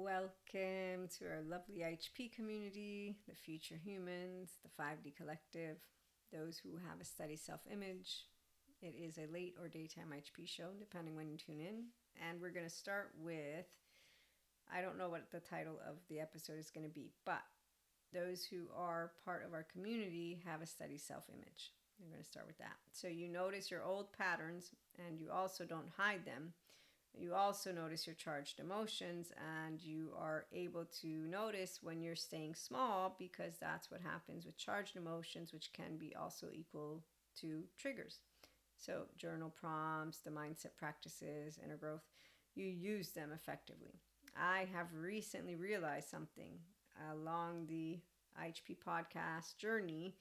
Welcome to our lovely IHP community, the future humans, the 5D collective, those who have a steady self-image. It is a late or daytime IHP show, depending when you tune in. And we're going to start with, I don't know what the title of the episode is going to be, but those who are part of our community have a steady self-image. We're going to start with that. So you notice your old patterns and you also don't hide them. You also notice your charged emotions, and you are able to notice when you're staying small, because that's what happens with charged emotions, which can be also equal to triggers. So journal prompts, the mindset practices, inner growth, you use them effectively. I have recently realized something along the IHP podcast journey.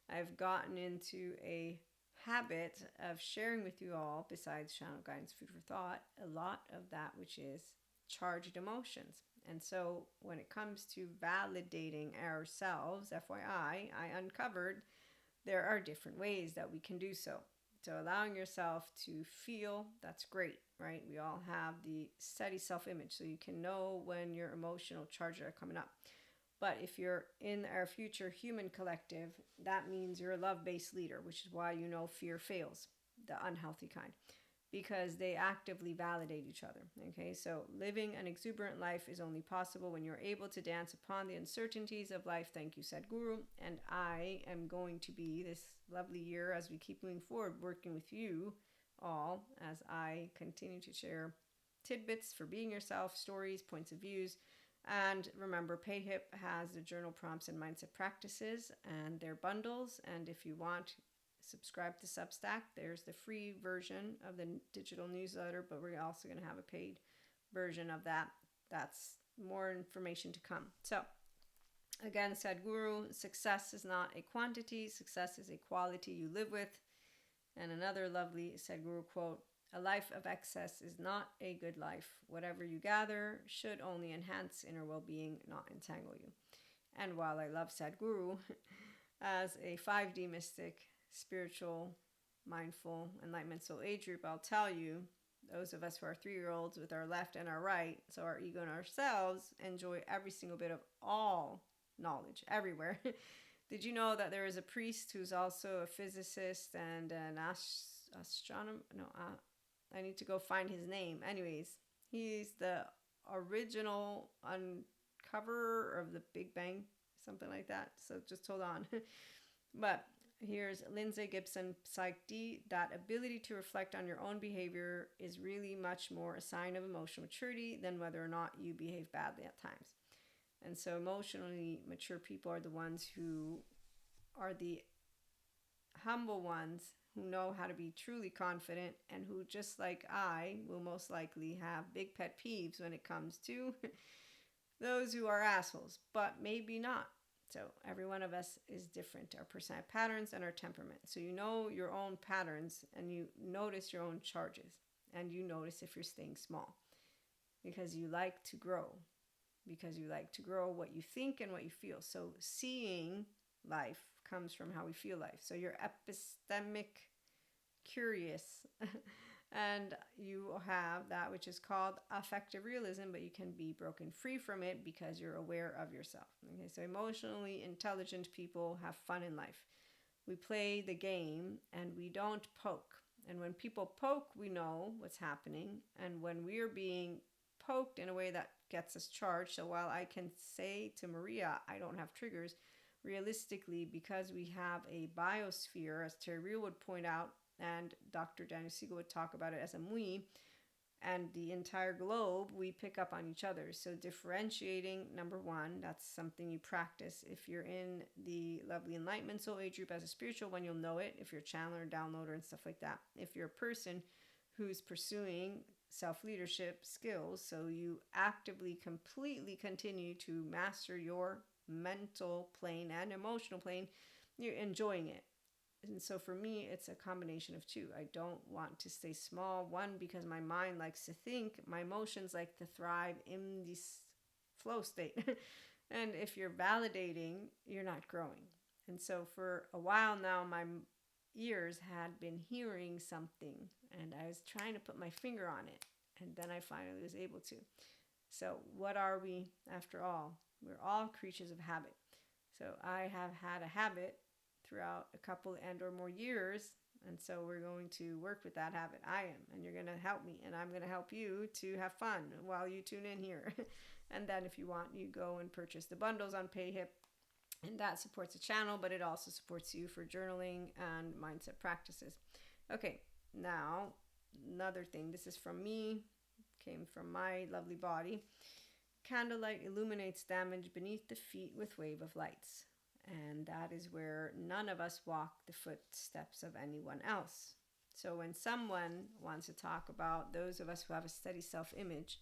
I've gotten into a habit of sharing with you all, besides channel guidance, food for thought, a lot of that which is charged emotions. And so when it comes to validating ourselves, FYI, I uncovered there are different ways that we can do so. So allowing yourself to feel, that's great, right? We all have the steady self-image, so you can know when your emotional charges are coming up. But if you're in our future human collective, that means you're a love-based leader, which is why you know fear fails, the unhealthy kind, because they actively validate each other. Okay, so living an exuberant life is only possible when you're able to dance upon the uncertainties of life. Thank you, Sadhguru. And I am going to be this lovely year, as we keep moving forward, working with you all as I continue to share tidbits for being yourself, stories, points of views. And remember, PayHip has the journal prompts and mindset practices and their bundles. And if you want, subscribe to Substack. There's the free version of the digital newsletter, but we're also going to have a paid version of that. That's more information to come. So again, Sadhguru, success is not a quantity. Success is a quality you live with. And another lovely Sadhguru quote, a life of excess is not a good life. Whatever you gather should only enhance inner well-being, not entangle you. And while I love Sadhguru, as a 5D mystic, spiritual, mindful, enlightenment soul age group, I'll tell you, those of us who are 3-year-olds with our left and our right, so our ego and ourselves, enjoy every single bit of all knowledge everywhere. Did you know that there is a priest who's also a physicist and an astronomer? No, I need to go find his name. Anyways, he's the original uncoverer of the Big Bang, something like that. So just hold on. But here's Lindsay Gibson, Psych D. That ability to reflect on your own behavior is really much more a sign of emotional maturity than whether or not you behave badly at times. And so emotionally mature people are the ones who are the humble ones, who know how to be truly confident, and who, just like I, will most likely have big pet peeves when it comes to those who are assholes, but maybe not. So every one of us is different, our personality patterns and our temperament. So you know your own patterns, and you notice your own charges, and you notice if you're staying small, because you like to grow, what you think and what you feel. So seeing life comes from how we feel life. So you're epistemic curious and you have that which is called affective realism, but you can be broken free from it because you're aware of yourself. Okay, so emotionally intelligent people have fun in life. We play the game and we don't poke. And when people poke, we know what's happening. And when we're being poked in a way that gets us charged, so while I can say to Maria, I don't have triggers, realistically, because we have a biosphere, as Terry Real would point out, and Dr. Daniel Siegel would talk about it as a mui, and the entire globe, we pick up on each other. So differentiating, number one, that's something you practice. If you're in the lovely enlightenment soul age group as a spiritual one, you'll know it. If you're a channeler, downloader, and stuff like that. If you're a person who's pursuing self-leadership skills, so you actively, completely continue to master your mental plane and emotional plane, you're enjoying it. And so for me, it's a combination of two. I don't want to stay small. One, because my mind likes to think. My emotions like to thrive in this flow state. And if you're validating, you're not growing. And so for a while now, my ears had been hearing something, and I was trying to put my finger on it. And then I finally was able to. So what are we after all? We're all creatures of habit. So I have had a habit throughout a couple and or more years, and so we're going to work with that habit. I am, and you're going to help me, and I'm going to help you to have fun while you tune in here. And then if you want, you go and purchase the bundles on PayHip, and that supports the channel, but it also supports you for journaling and mindset practices. Okay, now another thing. This is from me, came from my lovely body. Candlelight illuminates damage beneath the feet with wave of lights. And that is where none of us walk the footsteps of anyone else. So when someone wants to talk about those of us who have a steady self-image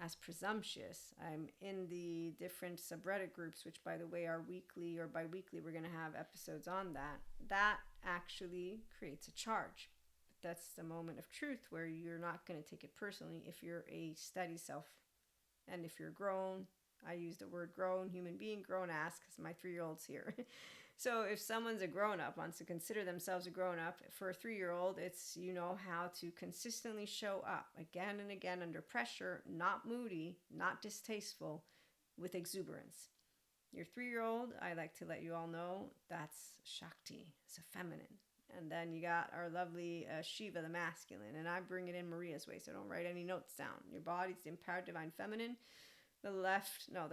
as presumptuous, I'm in the different subreddit groups, which by the way are weekly or bi-weekly. We're going to have episodes on that. That actually creates a charge. But that's the moment of truth where you're not going to take it personally if you're a steady self. And if you're grown, I use the word grown, human being, grown ass, because my 3-year-old's here. So if someone's a grown-up, wants to consider themselves a grown-up, for a 3-year-old, it's how to consistently show up again and again under pressure, not moody, not distasteful, with exuberance. Your 3-year-old, I like to let you all know, that's Shakti. It's a feminine. And then you got our lovely Shiva, the masculine. And I bring it in Maria's way, so don't write any notes down. Your body's the empowered divine feminine. The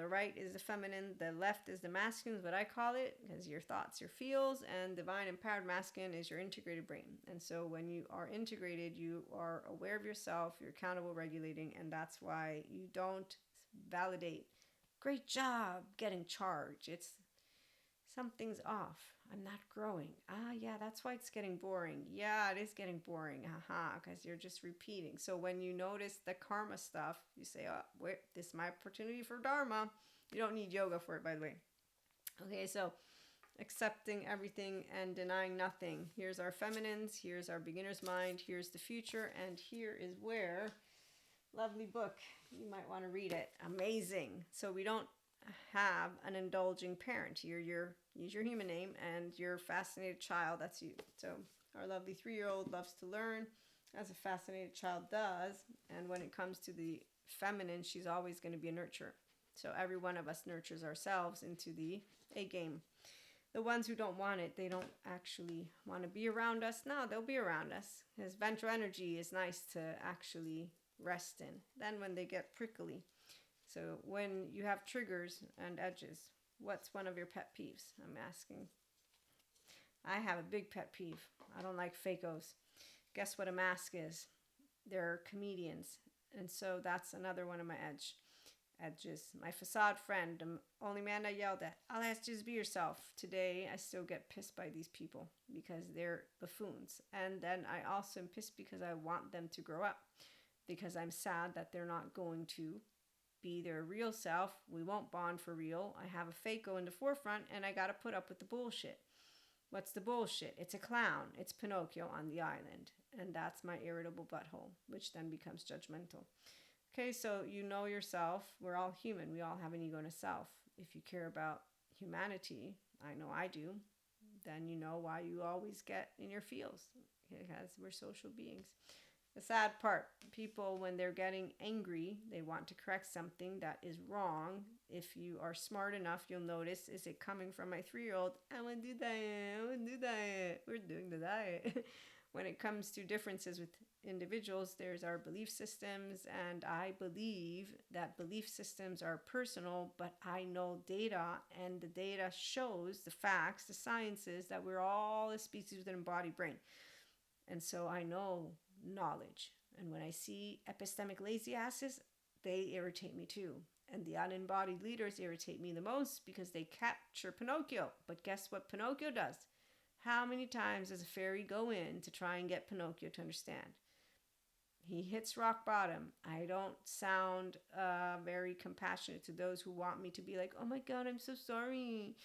right is the feminine. The left is the masculine, is what I call it, because your thoughts, your feels, and divine empowered masculine is your integrated brain. And so when you are integrated, you are aware of yourself, you're accountable, regulating, and that's why you don't validate. Great job getting charged. It's something's off. I'm not growing. Yeah, that's why it's getting boring. Yeah, it is getting boring. Because you're just repeating. So when you notice the karma stuff, you say, oh, wait, this is my opportunity for dharma. You don't need yoga for it, by the way. Okay, so accepting everything and denying nothing. Here's our feminines. Here's our beginner's mind. Here's the future. And here is where, lovely book. You might want to read it. Amazing. So we don't have an indulging parent. Use your human name, and your fascinated child, that's you. So our lovely 3-year-old loves to learn, as a fascinated child does. And when it comes to the feminine, she's always going to be a nurturer. So every one of us nurtures ourselves into the A game. The ones who don't want it, they don't actually want to be around us. No, they'll be around us. His ventral energy is nice to actually rest in. Then when they get prickly. So when you have triggers and edges, what's one of your pet peeves? I'm asking. I have a big pet peeve. I don't like fakos. Guess what a mask is? They're comedians. And so that's another one of my edges. My facade friend, the only man I yelled at. I'll ask you to be yourself. Today, I still get pissed by these people because they're buffoons. And then I also am pissed because I want them to grow up. Because I'm sad that they're not going to be their real self. We won't bond for real. I have a fako in the forefront, and I got to put up with the bullshit. What's the bullshit? It's a clown. It's Pinocchio on the island. And that's my irritable butthole, which then becomes judgmental. Okay, so you know yourself. We're all human. We all have an ego and a self. If you care about humanity, I know I do, then you know why you always get in your feels. Because we're social beings. The sad part, people, when they're getting angry, they want to correct something that is wrong. If you are smart enough, you'll notice, is it coming from my 3-year-old? I want to do diet. We're doing the diet. When it comes to differences with individuals, there's our belief systems, and I believe that belief systems are personal, but I know data, and the data shows the facts, the sciences, that we're all a species with an embodied brain. And so I know knowledge. And when I see epistemic lazy asses, they irritate me too. And the unembodied leaders irritate me the most because they capture Pinocchio. But guess what Pinocchio does? How many times does a fairy go in to try and get Pinocchio to understand? He hits rock bottom. I don't sound very compassionate to those who want me to be like, oh my God, I'm so sorry.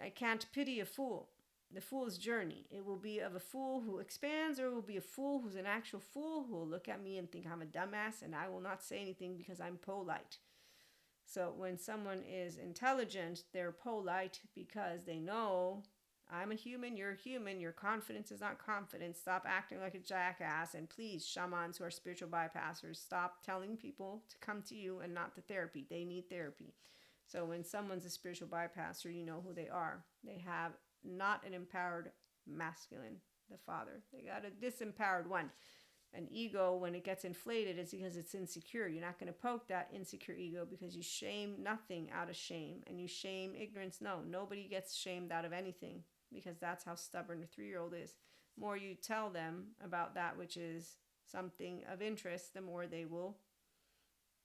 I can't pity a fool. The fool's journey. It will be of a fool who expands, or it will be a fool who's an actual fool who will look at me and think I'm a dumbass, and I will not say anything because I'm polite. So when someone is intelligent, they're polite because they know I'm a human, you're human, your confidence is not confidence. Stop acting like a jackass. And please, shamans who are spiritual bypassers, stop telling people to come to you and not to therapy. They need therapy. So when someone's a spiritual bypasser, you know who they are. They have not an empowered masculine, the father. They got a disempowered one. An ego, when it gets inflated, is because it's insecure. You're not going to poke that insecure ego because you shame nothing out of shame. And you shame ignorance. No, nobody gets shamed out of anything, because that's how stubborn a 3-year-old is. The more you tell them about that which is something of interest, the more they will.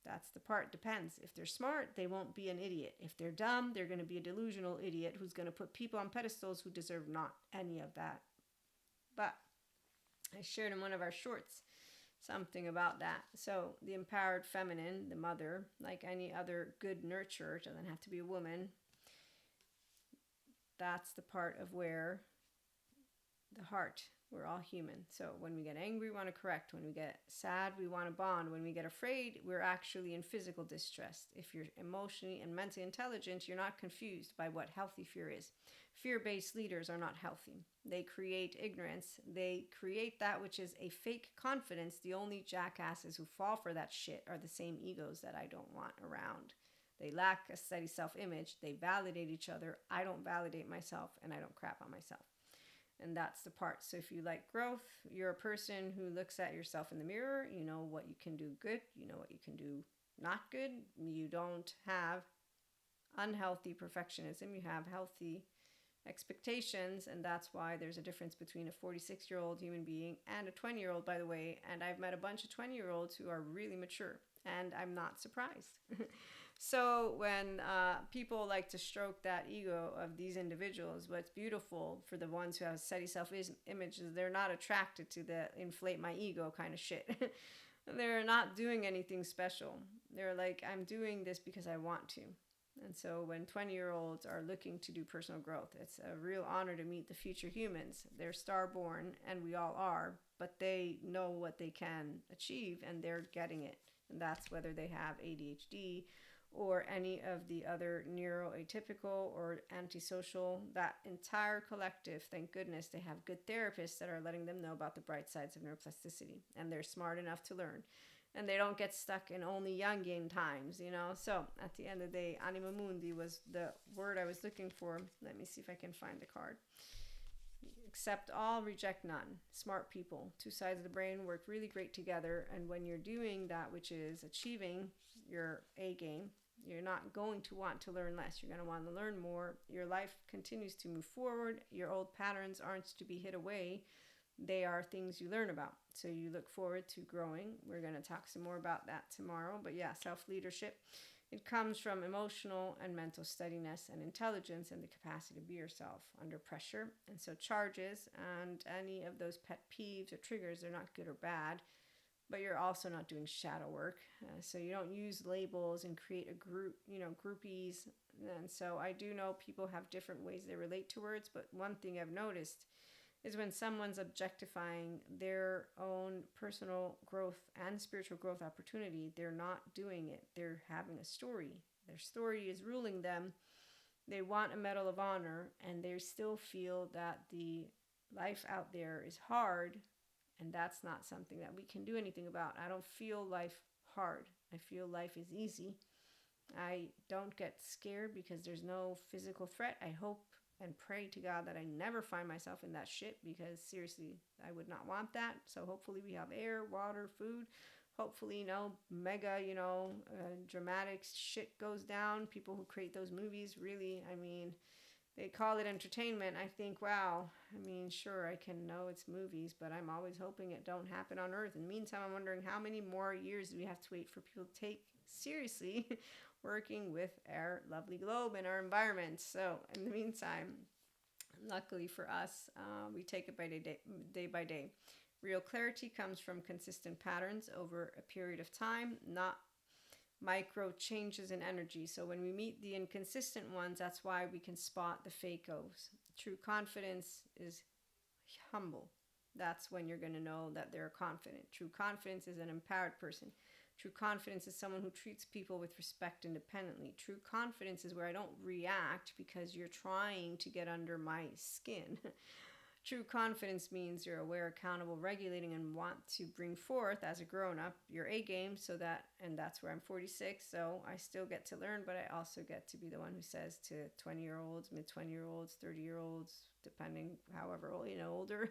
That's the part. Depends. If they're smart, they won't be an idiot. If they're dumb, they're going to be a delusional idiot who's going to put people on pedestals who deserve not any of that. But I shared in one of our shorts something about that. So the empowered feminine, the mother, like any other good nurturer, doesn't have to be a woman. That's the part of where the heart, we're all human. So when we get angry, we want to correct. When we get sad, we want to bond. When we get afraid, we're actually in physical distress. If you're emotionally and mentally intelligent, you're not confused by what healthy fear is. Fear-based leaders are not healthy. They create ignorance. They create that which is a fake confidence. The only jackasses who fall for that shit are the same egos that I don't want around. They lack a steady self-image. They validate each other. I don't validate myself, and I don't crap on myself. And that's the part. So if you like growth, you're a person who looks at yourself in the mirror. You know what you can do good. You know what you can do not good. You don't have unhealthy perfectionism. You have healthy expectations. And that's why there's a difference between a 46-year-old human being and a 20-year-old, by the way. And I've met a bunch of 20-year-olds who are really mature. And I'm not surprised. So when people like to stroke that ego of these individuals, what's beautiful for the ones who have steady self-image is they're not attracted to the inflate my ego kind of shit. They're not doing anything special. They're like, I'm doing this because I want to. And so when 20-year-olds are looking to do personal growth, it's a real honor to meet the future humans. They're star-born, and we all are, but they know what they can achieve, and they're getting it. And that's whether they have ADHD or any of the other neuroatypical or antisocial, that entire collective. Thank goodness they have good therapists that are letting them know about the bright sides of neuroplasticity, and they're smart enough to learn, and they don't get stuck in only Jungian times, you know. So at the end of the day, anima mundi was the word I was looking for. Let me see if I can find the card. Accept all, reject none. Smart people, two sides of the brain work really great together, and when you're doing that which is achieving your A game, you're not going to want to learn less. You're going to want to learn more. Your life continues to move forward. Your old patterns aren't to be hid away. They are things you learn about. So you look forward to growing. We're going to talk some more about that tomorrow. But yeah, self-leadership. It comes from emotional and mental steadiness and intelligence and the capacity to be yourself under pressure. And so charges and any of those pet peeves or triggers, they're not good or bad. But you're also not doing shadow work. So you don't use labels and create a group, groupies. And so I do know people have different ways they relate to words. But one thing I've noticed is when someone's objectifying their own personal growth and spiritual growth opportunity, they're not doing it. They're having a story. Their story is ruling them. They want a medal of honor, and they still feel that the life out there is hard. And that's not something that we can do anything about. I don't feel life hard. I feel life is easy. I don't get scared because there's no physical threat. I hope and pray to God that I never find myself in that shit, because seriously, I would not want that. So hopefully we have air, water, food. Hopefully, mega, dramatic shit goes down. People who create those movies, really, they call it entertainment. I think, wow, sure, I can know it's movies, but I'm always hoping it don't happen on Earth. In the meantime, I'm wondering how many more years do we have to wait for people to take seriously working with our lovely globe and our environment. So in the meantime, luckily for us, we take it day by day. Real clarity comes from consistent patterns over a period of time, not micro changes in energy. So when we meet the inconsistent ones, that's why we can spot the fakos. True confidence is humble. That's when you're going to know that they're confident. True confidence is an empowered person. True confidence is someone who treats people with respect independently. True confidence is where I don't react because you're trying to get under my skin. True confidence means you're aware, accountable, regulating, and want to bring forth as a grown-up your A game and that's where I'm 46, so I still get to learn, but I also get to be the one who says to 20-year-olds, mid-20-year-olds, 30-year-olds, depending however old, older,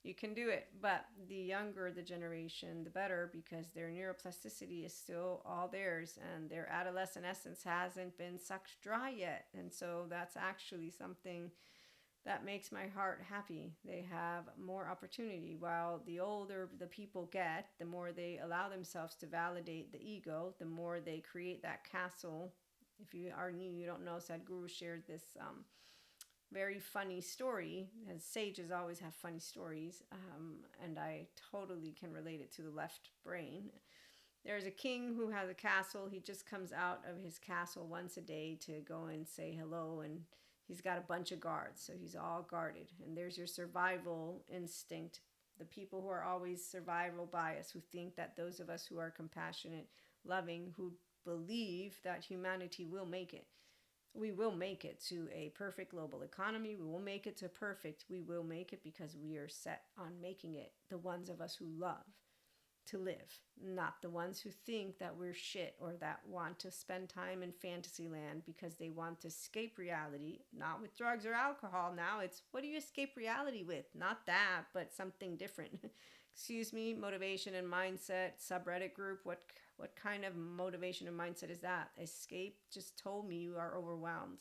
you can do it. But the younger the generation, the better, because their neuroplasticity is still all theirs and their adolescent essence hasn't been sucked dry yet. And so that's actually something that makes my heart happy. They have more opportunity. While the older the people get, the more they allow themselves to validate the ego, the more they create that castle. If you are new, you don't know, Sadhguru shared this very funny story, as sages always have funny stories, and I totally can relate it to the left brain. There's a king who has a castle. He just comes out of his castle once a day to go and say hello, and he's got a bunch of guards, so he's all guarded. And there's your survival instinct. The people who are always survival bias, who think that those of us who are compassionate, loving, who believe that humanity will make it. We will make it to a perfect global economy. We will make it to perfect. We will make it because we are set on making it. The ones of us who love to live, not the ones who think that we're shit or that want to spend time in fantasy land because they want to escape reality, not with drugs or alcohol. Now it's, what do you escape reality with? Not that, but something different. Excuse me, motivation and mindset subreddit group. What kind of motivation and mindset is that? Escape just told me you are overwhelmed,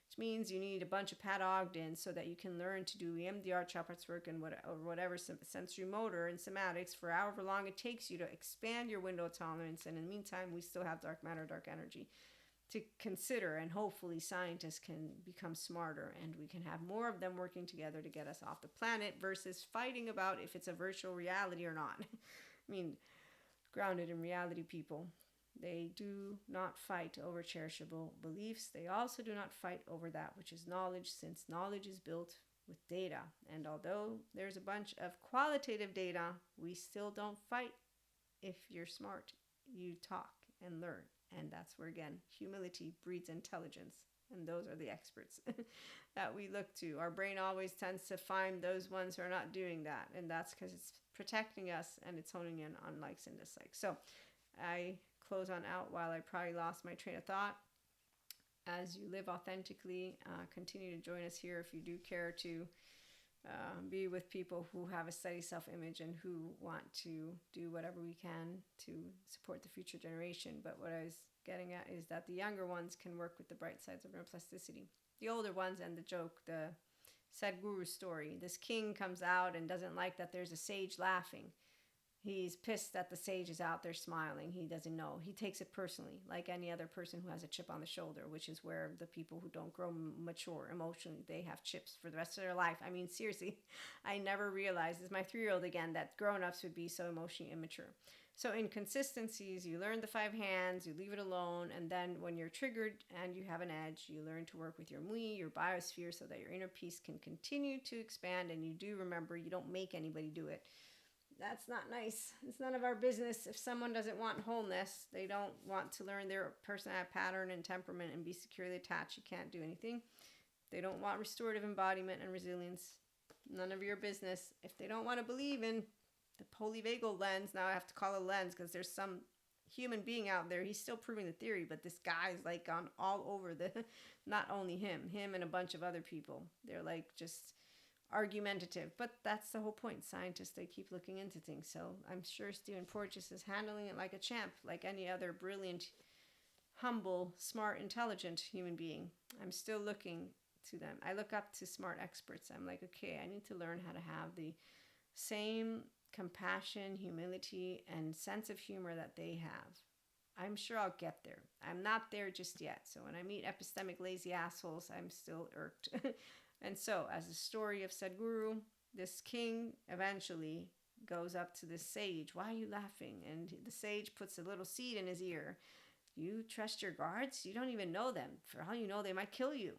which means you need a bunch of Pat Ogden so that you can learn to do EMDR, chakras work, and whatever sensory motor and somatics for however long it takes you to expand your window of tolerance. And in the meantime, we still have dark matter, dark energy to consider, and hopefully scientists can become smarter and we can have more of them working together to get us off the planet versus fighting about if it's a virtual reality or not. I mean, grounded in reality people, they do not fight over cherishable beliefs. They also do not fight over that which is knowledge, since knowledge is built with data. And although there's a bunch of qualitative data, we still don't fight. If you're smart, you talk and learn. And that's where, again, humility breeds intelligence. And those are the experts that we look to. Our brain always tends to find those ones who are not doing that. And that's because it's protecting us and it's honing in on likes and dislikes. So I close on out while I probably lost my train of thought. As you live authentically, continue to join us here if you do care to be with people who have a steady self-image and who want to do whatever we can to support the future generation. But what I was getting at is that the younger ones can work with the bright sides of neuroplasticity. The older ones, and the joke, the Sadhguru story. This king comes out and doesn't like that there's a sage laughing. He's pissed that the sage is out there smiling. He doesn't know. He takes it personally, like any other person who has a chip on the shoulder, which is where the people who don't grow mature emotionally, they have chips for the rest of their life. I mean, seriously, I never realized, as my 3-year-old again, that grown-ups would be so emotionally immature. So inconsistencies, you learn the 5 hands, you leave it alone, and then when you're triggered and you have an edge, you learn to work with your mui, your biosphere, so that your inner peace can continue to expand, and you do remember you don't make anybody do it. That's not nice. It's none of our business. If someone doesn't want wholeness, they don't want to learn their personality pattern and temperament and be securely attached, you can't do anything. If they don't want restorative embodiment and resilience, none of your business. If they don't want to believe in the polyvagal lens, now I have to call it a lens because there's some human being out there, he's still proving the theory, but this guy's like gone all over not only him and a bunch of other people. They're like just argumentative, but that's the whole point. Scientists, they keep looking into things. So I'm sure Stephen Porges is handling it like a champ, like any other brilliant, humble, smart, intelligent human being. I'm still looking to them. I look up to smart experts. I'm like, okay, I need to learn how to have the same compassion, humility, and sense of humor that they have. I'm sure I'll get there. I'm not there just yet. So when I meet epistemic lazy assholes, I'm still irked. And so, as the story of Sadhguru, this king eventually goes up to this sage. Why are you laughing? And the sage puts a little seed in his ear. You trust your guards? You don't even know them. For all you know, they might kill you.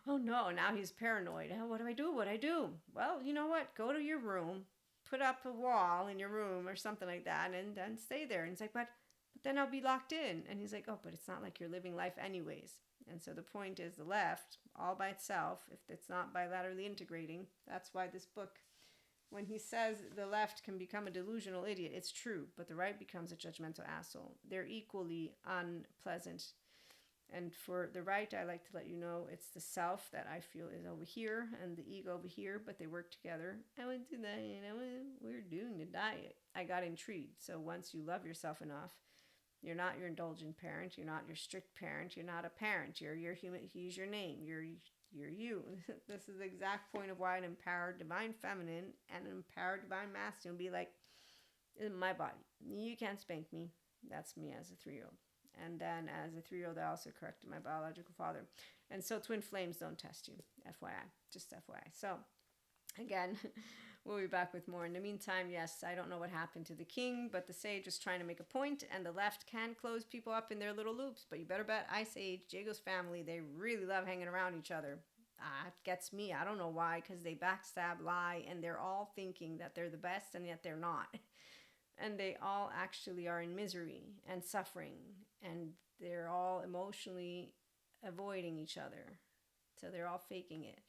Oh no, now he's paranoid. Oh, what do I do? What do I do? Well, you know what? Go to your room, put up a wall in your room or something like that, and then stay there. And it's like, but then I'll be locked in. And he's like, oh, but it's not like you're living life anyways. And so the point is the left, all by itself, if it's not bilaterally integrating, that's why this book, when he says the left can become a delusional idiot, it's true, but the right becomes a judgmental asshole. They're equally unpleasant. And for the right, I like to let you know it's the self that I feel is over here and the ego over here, but they work together. I went to that, we're doing the diet. I got intrigued. So once you love yourself enough, you're not your indulgent parent. You're not your strict parent. You're not a parent. You're your human. He's your name. You're you. This is the exact point of why an empowered divine feminine and an empowered divine masculine be like, in my body. You can't spank me. That's me as a 3-year-old. And then as a 3-year-old, I also corrected my biological father. And so twin flames don't test you. FYI. Just FYI. So again, we'll be back with more. In the meantime, yes, I don't know what happened to the king, but the sage was trying to make a point, and the left can close people up in their little loops. But you better bet Ice Age, Jago's family, they really love hanging around each other. It gets me. I don't know why, because they backstab, lie, and they're all thinking that they're the best, and yet they're not. And they all actually are in misery and suffering, and they're all emotionally avoiding each other. So they're all faking it.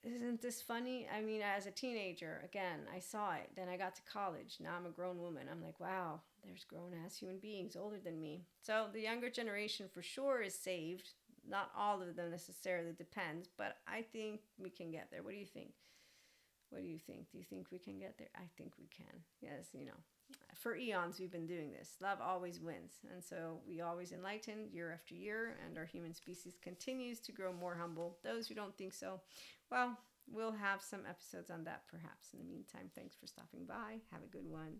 Isn't this funny? I mean, as a teenager, again, I saw it. Then I got to college. Now I'm a grown woman. I'm like, wow, there's grown-ass human beings older than me. So the younger generation for sure is saved. Not all of them necessarily, depends. But I think we can get there. What do you think? What do you think? Do you think we can get there? I think we can. Yes, for eons we've been doing this. Love always wins. And so we always enlighten year after year, and our human species continues to grow more humble. Those who don't think so, well, we'll have some episodes on that perhaps. In the meantime, thanks for stopping by. Have a good one.